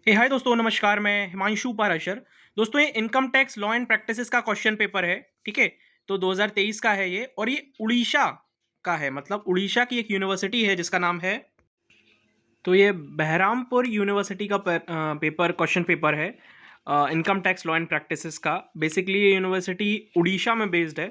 हाय दोस्तों, नमस्कार। मैं हिमांशु पाराशर। दोस्तों, ये income tax law and practices का क्वेश्चन पेपर है। ठीक है। तो 2023 का है ये, और ये उड़ीसा का है। मतलब उड़ीसा की एक यूनिवर्सिटी है जिसका नाम है, तो ये बहरामपुर यूनिवर्सिटी का पेपर क्वेश्चन पेपर है income tax law and practices का। बेसिकली ये यूनिवर्सिटी उड़ीसा में बेस्ड है।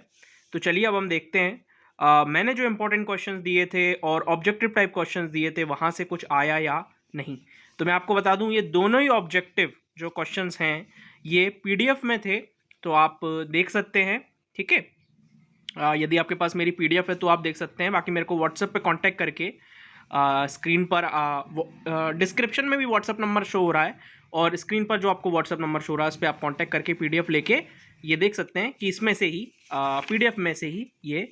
तो चलिए अब हम देखते हैं। मैंने जो इंपॉर्टेंट क्वेश्चंस दिए थे और ऑब्जेक्टिव टाइप क्वेश्चंस दिए थे वहाँ से कुछ आया या नहीं। तो मैं आपको बता दूं, ये दोनों ही ऑब्जेक्टिव जो क्वेश्चंस हैं ये पीडीएफ में थे, तो आप देख सकते हैं। ठीक है। यदि आपके पास मेरी पीडीएफ है तो आप देख सकते हैं। बाकी मेरे को व्हाट्सएप पे कांटेक्ट करके स्क्रीन पर डिस्क्रिप्शन में भी व्हाट्सएप नंबर शो हो रहा है, और स्क्रीन पर जो आपको व्हाट्सएप नंबर शो हो रहा है उस पर आप कांटेक्ट करके पीडीएफ लेके ये देख सकते हैं कि इसमें से ही पीडीएफ में से ही ये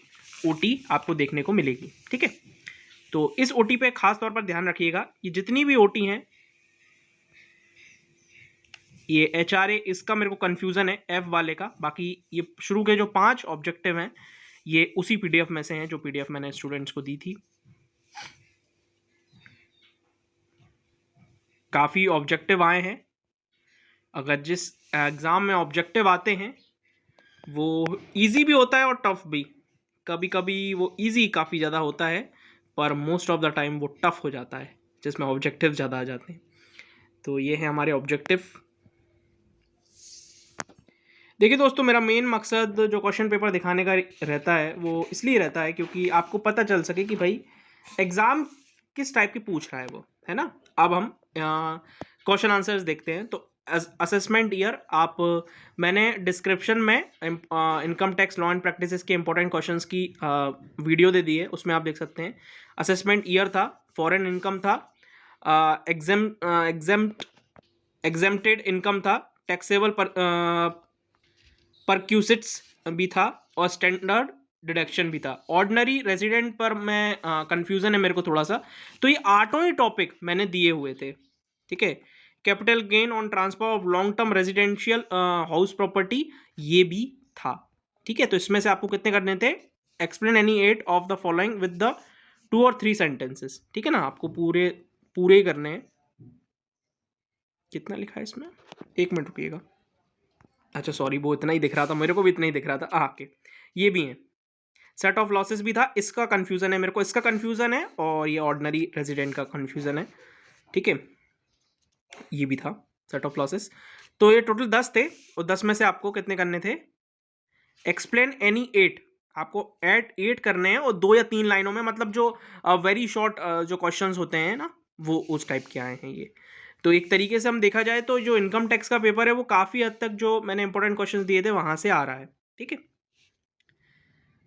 ओटी आपको देखने को मिलेगी। ठीक है। तो इस ओटी पे खास तौर पर ध्यान रखिएगा। ये जितनी भी ओटी हैं, ये एचआरए, इसका मेरे को कन्फ्यूज़न है एफ वाले का। बाकी ये शुरू के जो 5 ऑब्जेक्टिव हैं ये उसी पीडीएफ में से हैं जो पीडीएफ मैंने स्टूडेंट्स को दी थी। काफ़ी ऑब्जेक्टिव आए हैं। अगर जिस एग्ज़ाम में ऑब्जेक्टिव आते हैं वो इजी भी होता है और टफ भी। कभी कभी वो इजी काफ़ी ज़्यादा होता है, पर मोस्ट ऑफ द टाइम वो टफ हो जाता है जिसमें ऑब्जेक्टिव ज़्यादा आ जाते हैं। तो ये है हमारे ऑब्जेक्टिव। देखिए दोस्तों, मेरा मेन मकसद जो क्वेश्चन पेपर दिखाने का रहता है वो इसलिए रहता है क्योंकि आपको पता चल सके कि भाई एग्ज़ाम किस टाइप की पूछ रहा है वो, है ना। अब हम क्वेश्चन आंसर्स देखते हैं। तो असेसमेंट ईयर, आप मैंने डिस्क्रिप्शन में income tax law and practices के इंपॉर्टेंट क्वेश्चंस की वीडियो दे दी है, उसमें आप देख सकते हैं। असेसमेंट ईयर था, फॉरेन इनकम था, एग्जेम्प्टेड इनकम था, टैक्सेबल परक्यूसिट्स भी था, और स्टैंडर्ड डिडक्शन भी था। ऑर्डिनरी रेजिडेंट पर मैं कंफ्यूजन है मेरे को थोड़ा सा। तो ये 8 ही टॉपिक मैंने दिए हुए थे। ठीक है। Capital gain on transfer of long term residential house property, ये भी था। ठीक है। तो इसमें से आपको कितने करने थे? Explain any 8 of the following with the 2 और 3 सेंटेंसेस। ठीक है ना, आपको पूरे पूरे ही करने हैं। कितना लिखा है इसमें? 1 मिनट रुकिएगा। अच्छा सॉरी, वो इतना ही दिख रहा था, मेरे को भी इतना ही दिख रहा था। के ये भी है। सेट ऑफ लॉसेस भी था, इसका कंफ्यूजन है मेरे को, इसका कंफ्यूजन है, और ये ऑर्डिनरी रेजिडेंट का कंफ्यूजन है। ठीक है। ये भी था सेट ऑफ लॉसेस। तो ये टोटल 10 थे, और 10 में से आपको कितने करने थे? एक्सप्लेन एनी 8, आपको एट 8 करने हैं, और 2 या 3 लाइनों में। मतलब जो वेरी शॉर्ट जो क्वेश्चंस होते हैं ना, वो उस टाइप के आए हैं ये। तो एक तरीके से हम देखा जाए तो जो इनकम टैक्स का पेपर है वो काफ़ी हद तक जो मैंने इंपॉर्टेंट क्वेश्चंस दिए थे वहाँ से आ रहा है। ठीक है।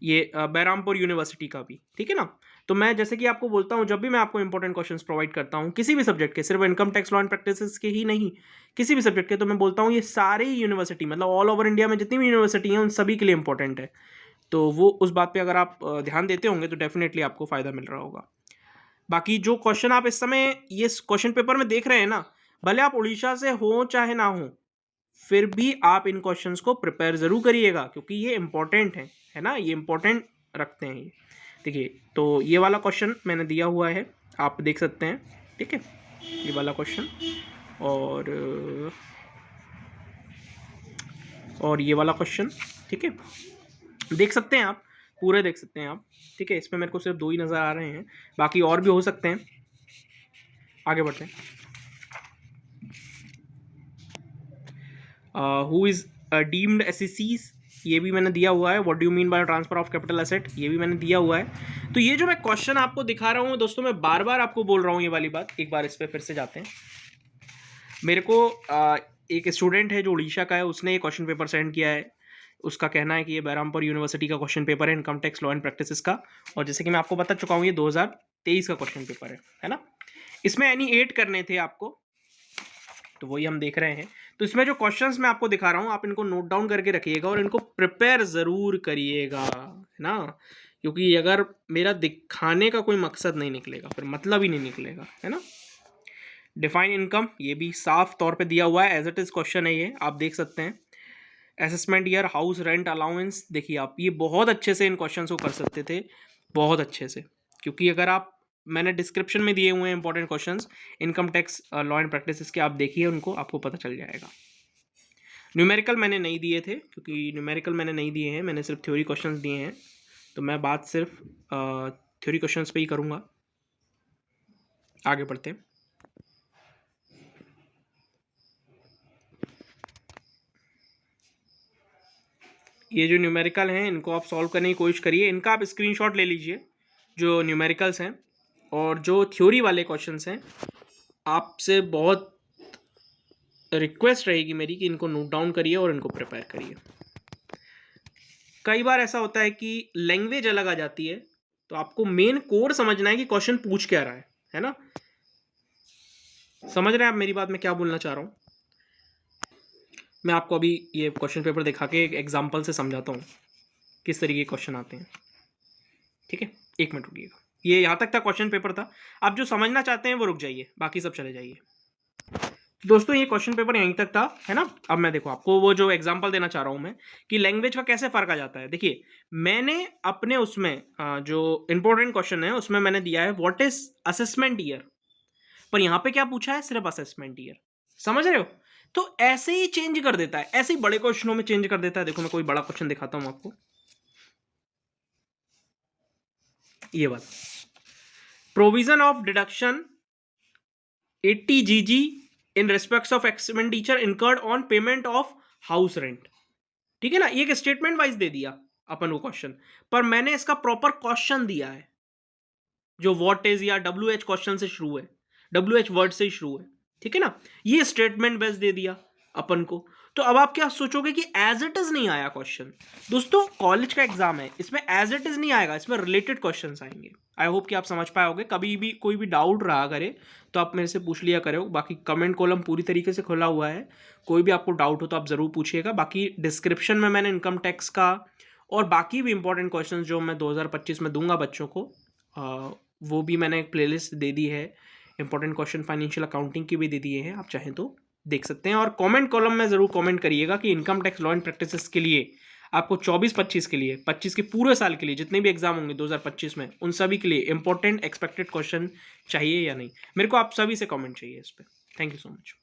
ये बहरामपुर यूनिवर्सिटी का भी। ठीक है ना। तो मैं जैसे कि आपको बोलता हूँ, जब भी मैं आपको इंपॉर्टेंट क्वेश्चंस प्रोवाइड करता हूँ किसी भी सब्जेक्ट के, सिर्फ income tax law and practices के ही नहीं, किसी भी सब्जेक्ट के, तो मैं बोलता हूँ ये सारे ही यूनिवर्सिटी, मतलब ऑल ओवर इंडिया में जितनी भी यूनिवर्सिटी हैं उन सभी के लिए इंपॉर्टेंट है। तो वो उस बात पे अगर आप ध्यान देते होंगे तो डेफिनेटली आपको फ़ायदा मिल रहा होगा। बाकी जो क्वेश्चन आप इस समय ये क्वेश्चन पेपर में देख रहे हैं ना, भले आप उड़ीसा से हो चाहे ना हो, फिर भी आप इन क्वेश्चंस को प्रिपेयर ज़रूर करिएगा क्योंकि ये इंपॉर्टेंट है ना, ये इंपॉर्टेंट रखते हैं ये। देखिए, तो ये वाला क्वेश्चन मैंने दिया हुआ है, आप देख सकते हैं। ठीक है। ये वाला क्वेश्चन, और ये वाला क्वेश्चन। ठीक है। देख सकते हैं आप, पूरे देख सकते हैं आप। ठीक है। इसमें मेरे को सिर्फ 2 ही नज़र आ रहे हैं, बाकी और भी हो सकते हैं। आगे बढ़ते हैं। हु इज़ डीम्ड एसेसीज, ये भी मैंने दिया हुआ है। What do you mean by transfer of capital asset, ये भी मैंने दिया हुआ है। तो ये जो मैं क्वेश्चन आपको दिखा रहा हूँ दोस्तों, मैं बार बार आपको बोल रहा हूँ ये वाली बात, एक बार इस पर फिर से जाते हैं। मेरे को एक स्टूडेंट है जो उड़ीसा का है, उसने ये क्वेश्चन पेपर सेंड किया है। उसका कहना है कि ये बहरामपुर यूनिवर्सिटी का क्वेश्चन पेपर है income tax law and practices का, और जैसे कि मैं आपको बता चुका हूँ ये 2023 का क्वेश्चन पेपर है ना। इसमें एनी 8 करने थे आपको, तो वही हम देख रहे हैं। तो इसमें जो क्वेश्चंस मैं आपको दिखा रहा हूँ आप इनको नोट डाउन करके रखिएगा और इनको प्रिपेयर ज़रूर करिएगा, है ना। क्योंकि अगर मेरा दिखाने का कोई मकसद नहीं निकलेगा फिर मतलब ही नहीं निकलेगा, है ना। डिफाइन इनकम, ये भी साफ तौर पे दिया हुआ है, एज इट इज़ क्वेश्चन है ये, आप देख सकते हैं। Assessment year, house rent allowance, देखिए आप ये बहुत अच्छे से इन क्वेश्चन को कर सकते थे, बहुत अच्छे से। क्योंकि अगर आप मैंने डिस्क्रिप्शन में दिए हुए हैं important questions income tax law and practices के, आप देखिए उनको, आपको पता चल जाएगा। न्यूमेरिकल मैंने नहीं दिए थे, क्योंकि न्यूमेरिकल मैंने नहीं दिए हैं, मैंने सिर्फ थ्योरी क्वेश्चंस दिए हैं, तो मैं बात सिर्फ थ्योरी क्वेश्चंस पे ही करूँगा। आगे बढ़ते हैं। ये जो न्यूमेरिकल हैं इनको आप सॉल्व करने की कोशिश करिए, इनका आप स्क्रीनशॉट ले लीजिए जो न्यूमेरिकल्स हैं, और जो थ्योरी वाले क्वेश्चंस हैं आपसे बहुत रिक्वेस्ट रहेगी मेरी कि इनको नोट डाउन करिए और इनको प्रिपेयर करिए। कई बार ऐसा होता है कि लैंग्वेज अलग आ जाती है, तो आपको मेन कोर समझना है कि क्वेश्चन पूछ क्या रहा है ना। समझ रहे हैं आप मेरी बात, मैं क्या बोलना चाह रहा हूँ? मैं आपको अभी ये क्वेश्चन पेपर दिखा के एक एग्जाम्पल से समझाता हूँ किस तरीके के क्वेश्चन आते हैं, ठीक है? 1 मिनट रुकिएगा। ये यहाँ तक था क्वेश्चन पेपर था, आप जो समझना चाहते हैं वो रुक जाइए, बाकी सब चले जाइए। दोस्तों ये क्वेश्चन पेपर यहीं तक था, है ना। अब मैं देखो आपको वो जो एग्जांपल देना चाह रहा हूं मैं कि लैंग्वेज का कैसे फर्क आ जाता है। देखिए मैंने अपने उसमें जो इंपॉर्टेंट क्वेश्चन है उसमें मैंने दिया है व्हाट इज असेसमेंट ईयर, पर यहां पे क्या पूछा है, सिर्फ असेसमेंट ईयर। समझ रहे हो? तो ऐसे ही चेंज कर देता है, ऐसे ही बड़े क्वेश्चनों में चेंज कर देता है। देखो मैं कोई बड़ा क्वेश्चन दिखाता हूं आपको, ये वाला, provision of deduction 80 GG in respect of expenditure incurred on payment of house rent. ठीक है ना, ये एक स्टेटमेंट वाइज दे दिया अपन को क्वेश्चन, पर मैंने इसका प्रॉपर क्वेश्चन दिया है जो व्हाट इज या WH क्वेश्चन से शुरू है, WH वर्ड से शुरू है, ठीक है ना। ये स्टेटमेंट बेस दे दिया अपन को। तो अब आप क्या सोचोगे कि एज इट इज नहीं आया क्वेश्चन। दोस्तों कॉलेज का एग्जाम है, इसमें एज इट इज नहीं आएगा, इसमें रिलेटेड क्वेश्चंस आएंगे। आई होप कि आप समझ पाए होगे। कभी भी कोई भी डाउट रहा करे तो आप मेरे से पूछ लिया करो, बाकी कमेंट कॉलम पूरी तरीके से खुला हुआ है, कोई भी आपको डाउट हो तो आप ज़रूर पूछिएगा। बाकी डिस्क्रिप्शन में मैंने इनकम टैक्स का और बाकी भी इंपॉर्टेंट क्वेश्चन जो मैं 2025 में दूंगा बच्चों को, वो भी मैंने एक प्लेलिस्ट दे दी है। इंपॉर्टेंट क्वेश्चन फाइनेंशियल अकाउंटिंग की भी दे दिए हैं, आप चाहें तो देख सकते हैं। और कमेंट कॉलम में ज़रूर कमेंट करिएगा कि income tax law and practices के लिए आपको 24-25 के लिए, 25 के पूरे साल के लिए जितने भी एग्जाम होंगे 2025 में, उन सभी के लिए इंपॉर्टेंट एक्सपेक्टेड क्वेश्चन चाहिए या नहीं। मेरे को आप सभी से कमेंट चाहिए इस पर। Thank you so much.